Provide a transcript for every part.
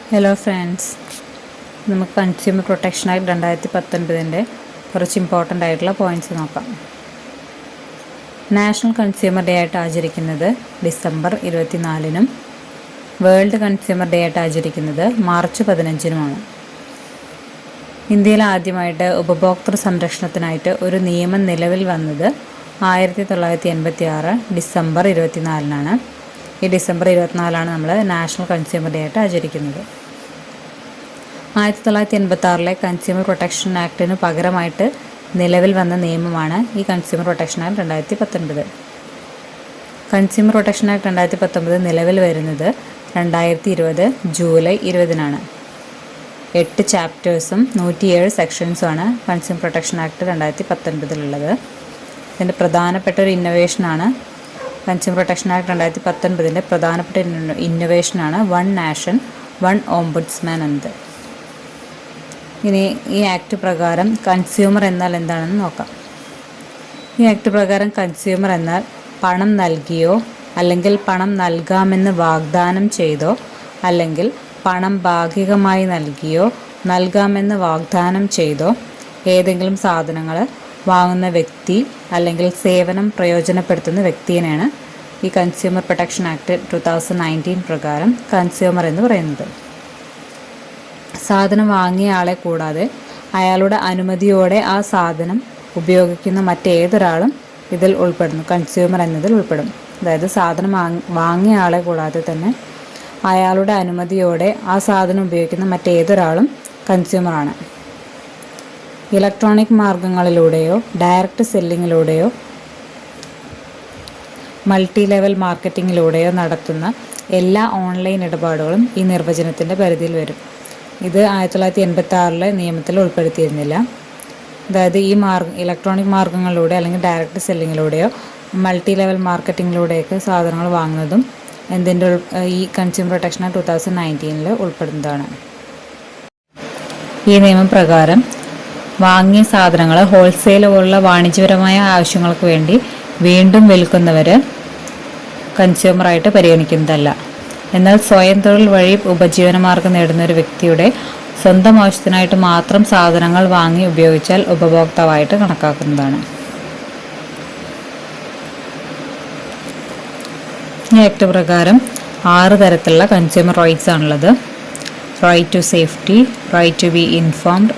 Hello friends, നമുക്ക് consumer protection act 2019 കുറച്ച് important ആയിട്ടുള്ള പോയിൻറ്റ്സ് നോക്കാം. നാഷണൽ കൺസ്യൂമർ ഡേ ആയിട്ട് ആചരിക്കുന്നത് ഡിസംബർ 24-നും വേൾഡ് കൺസ്യൂമർ ഡേ ആയിട്ട് ആചരിക്കുന്നത് മാർച്ച് 15-നുമാണ്. ഇന്ത്യയിൽ ആദ്യമായിട്ട് ഉപഭോക്തൃ സംരക്ഷണത്തിനായിട്ട് ഒരു നിയമം നിലവിൽ വന്നത് 1986 ഡിസംബർ 24-നാണ്. ഈ ഡിസംബർ 24-ആണ് നമ്മൾ നാഷണൽ കൺസ്യൂമർ ഡേ ആയിട്ട് ആചരിക്കുന്നത്. 1986-ലെ കൺസ്യൂമർ പ്രൊട്ടക്ഷൻ ആക്ടിന് പകരമായിട്ട് നിലവിൽ വന്ന നിയമമാണ് ഈ consumer protection act 2019. Consumer protection act 2019 നിലവിൽ വരുന്നത് 2020 ജൂലൈ 20-നാണ്. 8 ചാപ്റ്റേഴ്സും 107 സെക്ഷൻസുമാണ് കൺസ്യൂമർ പ്രൊട്ടക്ഷൻ ആക്ട് 2019-ലുള്ളത്. ഇതിൻ്റെ പ്രധാനപ്പെട്ട ഒരു ഇന്നൊവേഷനാണ് കൺസ്യൂമർ പ്രൊട്ടക്ഷൻ ആക്ട് 2019-ൻ്റെ പ്രധാനപ്പെട്ട ഇന്നൊവേഷനാണ് വൺ നാഷൻ വൺ ഓംബുഡ്സ്മാൻ എന്നത്. ഇനി ഈ ആക്ട് പ്രകാരം കൺസ്യൂമർ എന്നാൽ എന്താണെന്ന് നോക്കാം. ഈ ആക്ട് പ്രകാരം കൺസ്യൂമർ എന്നാൽ പണം നൽകിയോ അല്ലെങ്കിൽ പണം നൽകാമെന്ന് വാഗ്ദാനം ചെയ്തോ അല്ലെങ്കിൽ പണം ഭാഗികമായി നൽകിയോ നൽകാമെന്ന് വാഗ്ദാനം ചെയ്തോ ഏതെങ്കിലും സാധനങ്ങൾ വാങ്ങുന്ന വ്യക്തി അല്ലെങ്കിൽ സേവനം പ്രയോജനപ്പെടുത്തുന്ന വ്യക്തിയെയാണ് ഈ കൺസ്യൂമർ പ്രൊട്ടക്ഷൻ ആക്ട് 2019 പ്രകാരം കൺസ്യൂമർ എന്ന് പറയുന്നത്. സാധനം വാങ്ങിയ ആളെ കൂടാതെ അയാളുടെ അനുമതിയോടെ ആ സാധനം ഉപയോഗിക്കുന്ന മറ്റേതൊരാളും ഇതിൽ ഉൾപ്പെടുന്നു, കൺസ്യൂമർ എന്നതിൽ ഉൾപ്പെടും. അതായത് സാധനം വാങ്ങിയ ആളെ കൂടാതെ തന്നെ അയാളുടെ അനുമതിയോടെ ആ സാധനം ഉപയോഗിക്കുന്ന മറ്റേതൊരാളും കൺസ്യൂമറാണ്. ഇലക്ട്രോണിക് മാർഗങ്ങളിലൂടെയോ ഡയറക്റ്റ് സെല്ലിങ്ങിലൂടെയോ മൾട്ടി ലെവൽ മാർക്കറ്റിങ്ങിലൂടെയോ നടത്തുന്ന എല്ലാ ഓൺലൈൻ ഇടപാടുകളും ഈ നിർവചനത്തിൻ്റെ പരിധിയിൽ വരും. ഇത് 1986-ലെ നിയമത്തിൽ ഉൾപ്പെടുത്തിയിരുന്നില്ല. അതായത് ഈ ഇലക്ട്രോണിക് മാർഗങ്ങളിലൂടെ അല്ലെങ്കിൽ ഡയറക്റ്റ് സെല്ലിങ്ങിലൂടെയോ മൾട്ടി ലെവൽ മാർക്കറ്റിങ്ങിലൂടെയൊക്കെ സാധനങ്ങൾ വാങ്ങുന്നതും എന്തിൻ്റെ ഈ കൺസ്യൂമർ പ്രൊട്ടക്ഷൻ 2019-ൽ ഉൾപ്പെടുന്നതാണ്. ഈ നിയമപ്രകാരം വാങ്ങിയ സാധനങ്ങൾ ഹോൾസെയിൽ പോലുള്ള വാണിജ്യപരമായ ആവശ്യങ്ങൾക്ക് വേണ്ടി വീണ്ടും വിൽക്കുന്നവർ കൺസ്യൂമറായിട്ട് പരിഗണിക്കുന്നതല്ല. എന്നാൽ സ്വയം തൊഴിൽ വഴി ഉപജീവനമാർഗം നേടുന്ന ഒരു വ്യക്തിയുടെ സ്വന്തം ആവശ്യത്തിനായിട്ട് മാത്രം സാധനങ്ങൾ വാങ്ങി ഉപയോഗിച്ചാൽ ഉപഭോക്താവായിട്ട് കണക്കാക്കുന്നതാണ്. ഈ ആക്ട് പ്രകാരം 6 തരത്തിലുള്ള കൺസ്യൂമർ റൈറ്റ്സ് ആണുള്ളത്. Right to safety, right to be informed,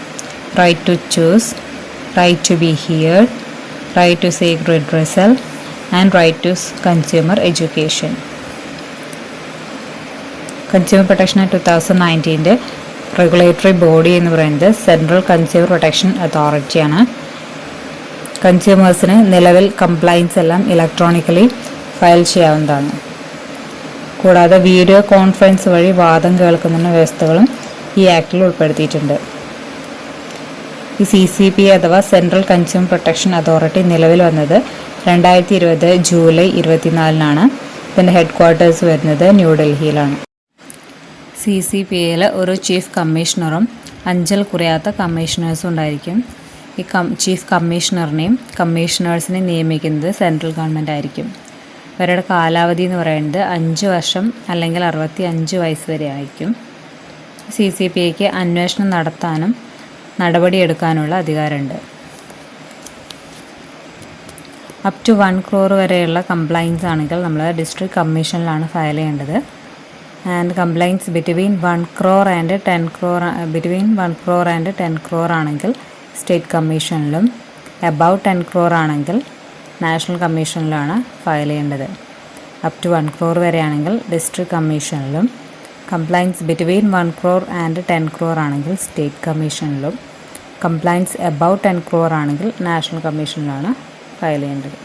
right to choose, right to be heard, right to seek redressal and right to consumer education. Consumer protection 2019-ൻ്റെ റെഗുലേറ്ററി ബോഡി എന്ന് പറയുന്നത് സെൻട്രൽ കൺസ്യൂമർ പ്രൊട്ടക്ഷൻ അതോറിറ്റിയാണ്. കൺസ്യൂമേഴ്സിന് നിലവിൽ complaints എല്ലാം electronically file ചെയ്യാവുന്നതാണ്. കൂടാതെ video conference വഴി വാദം കേൾക്കുന്ന വ്യവസ്ഥകളും ഈ ആക്ടിൽ ഉൾപ്പെടുത്തിയിട്ടുണ്ട്. ഈ CCPA അഥവാ സെൻട്രൽ കൺസ്യൂമർ പ്രൊട്ടക്ഷൻ അതോറിറ്റി നിലവിൽ വന്നത് 2020 ജൂലൈ 24-നാണ്. ഇതിൻ്റെ ഹെഡ് ക്വാർട്ടേഴ്സ് വരുന്നത് ന്യൂഡൽഹിയിലാണ്. CCPAയിൽ ഒരു ചീഫ് കമ്മീഷണറും 5 കുറയാത്ത കമ്മീഷണേഴ്സും ഉണ്ടായിരിക്കും. ഈ ചീഫ് കമ്മീഷണറിനെയും കമ്മീഷണേഴ്സിനെയും നിയമിക്കുന്നത് സെൻട്രൽ ഗവൺമെൻറ് ആയിരിക്കും. ഇവരുടെ കാലാവധി എന്ന് പറയുന്നത് 5 വർഷം അല്ലെങ്കിൽ 65 വയസ്സ് വരെ ആയിരിക്കും. CCPAയ്ക്ക് അന്വേഷണം നടത്താനും നടപടിയെടുക്കാനുള്ള അധികാരമുണ്ട്. അപ് ടു 1 crore വരെയുള്ള കംപ്ലൈൻസ് ആണെങ്കിൽ നമ്മൾ ഡിസ്ട്രിക്ട് കമ്മീഷനിലാണ് ഫയൽ ചെയ്യേണ്ടത്. And complaints between 1 crore and 10 crore ആണെങ്കിൽ സ്റ്റേറ്റ് കമ്മീഷനിലും എബവ് 10 crore ആണെങ്കിൽ നാഷണൽ കമ്മീഷനിലാണ് ഫയൽ ചെയ്യേണ്ടത്. അപ് ടു 1 crore വരെയാണെങ്കിൽ ഡിസ്ട്രിക്ട് കമ്മീഷനിലും, complaints between 1 crore and 10 crore ആണെങ്കിൽ സ്റ്റേറ്റ് കമ്മീഷനിലും, കംപ്ലൈൻസ് എബവ് 10 crore ആണെങ്കിൽ നാഷണൽ കമ്മീഷനിലാണ് ഫയൽ ചെയ്യേണ്ടത്.